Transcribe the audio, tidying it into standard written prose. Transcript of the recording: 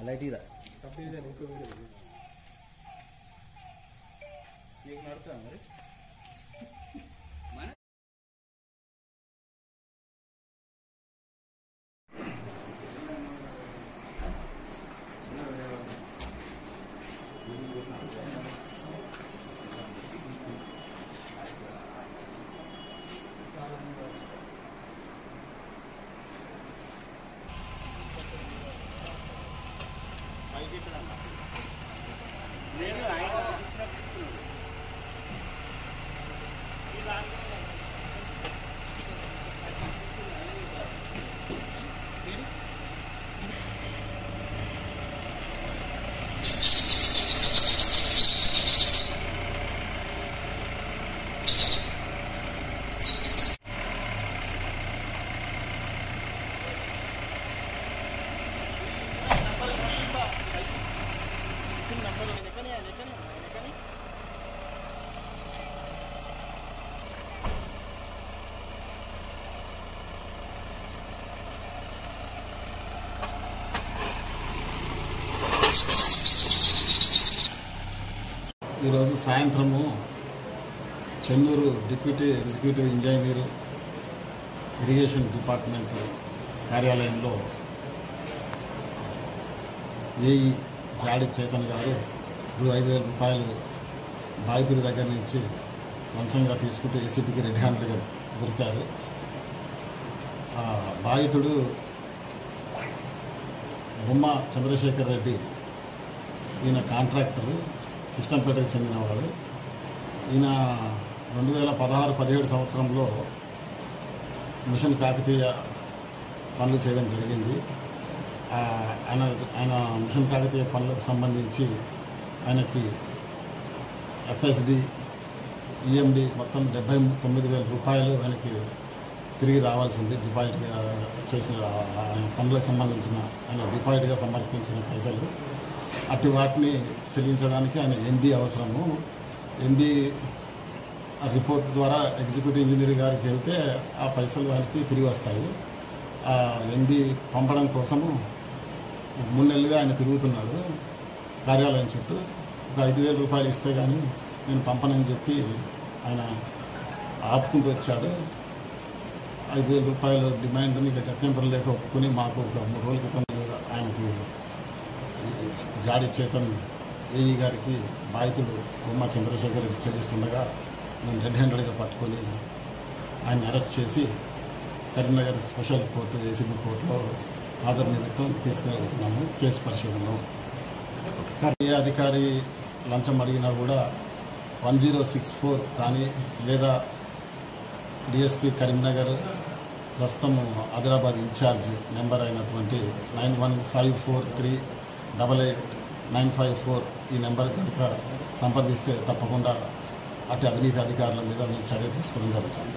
లైట్గా నడుతా మరి నేను ఈరోజు సాయంత్రము Chennur deputy executive engineer irrigation department కార్యాలయంలో ఏఈ జాడి చేతన్ గారు 5,000 రూపాయలు బాధితుడి దగ్గర నుంచి లంచంగా తీసుకుంటూ ఏసీబీకి రెడ్ హ్యాండ్గా దొరికారు. బాధితుడు బొమ్మ చంద్రశేఖర్ రెడ్డి, ఈయన కాంట్రాక్టర్, కృష్ణంపేటకు చెందినవాడు. ఈయన 2016-17 సంవత్సరంలో మిషన్ కాకతీయ పనులు చేయడం జరిగింది. ఆయన మిషన్ కాకతీయ పనులకు సంబంధించి ఆయనకి ఎఫ్ఎస్డి, ఈఎండి మొత్తం 79,000 రూపాయలు ఆయనకి తిరిగి రావాల్సి ఉంది. డిపాజిట్గా చేసిన ఆయన పనులకు సంబంధించిన ఆయన డిపాజిట్గా సమర్పించిన పైసలు అటు వాటిని చెల్లించడానికి ఆయన ఎంబీ అవసరము. ఎంబీ రిపోర్ట్ ద్వారా ఎగ్జిక్యూటివ్ ఇంజనీర్ గారికి వెళ్తే ఆ పైసలు ఆయనకి తిరిగి వస్తాయి. ఆ ఎంబీ పంపడం కోసము 3 నెలలుగా ఆయన తిరుగుతున్నాడు కార్యాలయం చుట్టూ. ఒక 5,000 రూపాయలు ఇస్తే కానీ నేను పంపనని చెప్పి ఆయన ఆపుకుంటూ వచ్చాడు. 5,000 రూపాయల డిమాండ్ని ఇక గత్యంతరం లేక ఒప్పుకొని మాకు ఒక 3 రోజుల క్రితం ఆయనకి జాడి చేతన్ ఏఈ గారికి బాధితుడు బొమ్మ చంద్రశేఖర్ రెడ్డి చెల్లిస్తుండగా మేము రెడ్ హ్యాండెడ్గా పట్టుకొని ఆయన అరెస్ట్ చేసి కరీంనగర్ స్పెషల్ కోర్టు ఏసీబీ కోర్టులో హాజరు నిమిత్తం తీసుకుని వెళ్తున్నాము. కేసు పరిశోధనలో ఏ అధికారి లంచం అడిగినా కూడా 1064 కానీ లేదా డిఎస్పీ కరీంనగర్ ప్రస్తుతం ఆదిలాబాద్ ఇన్ఛార్జ్ నెంబర్ అయినటువంటి 9154388954 ఈ నెంబర్ కనుక సంప్రదిస్తే తప్పకుండా అటు అవినీతి అధికారుల మీద మేము చర్య తీసుకోవడం జరుగుతుంది.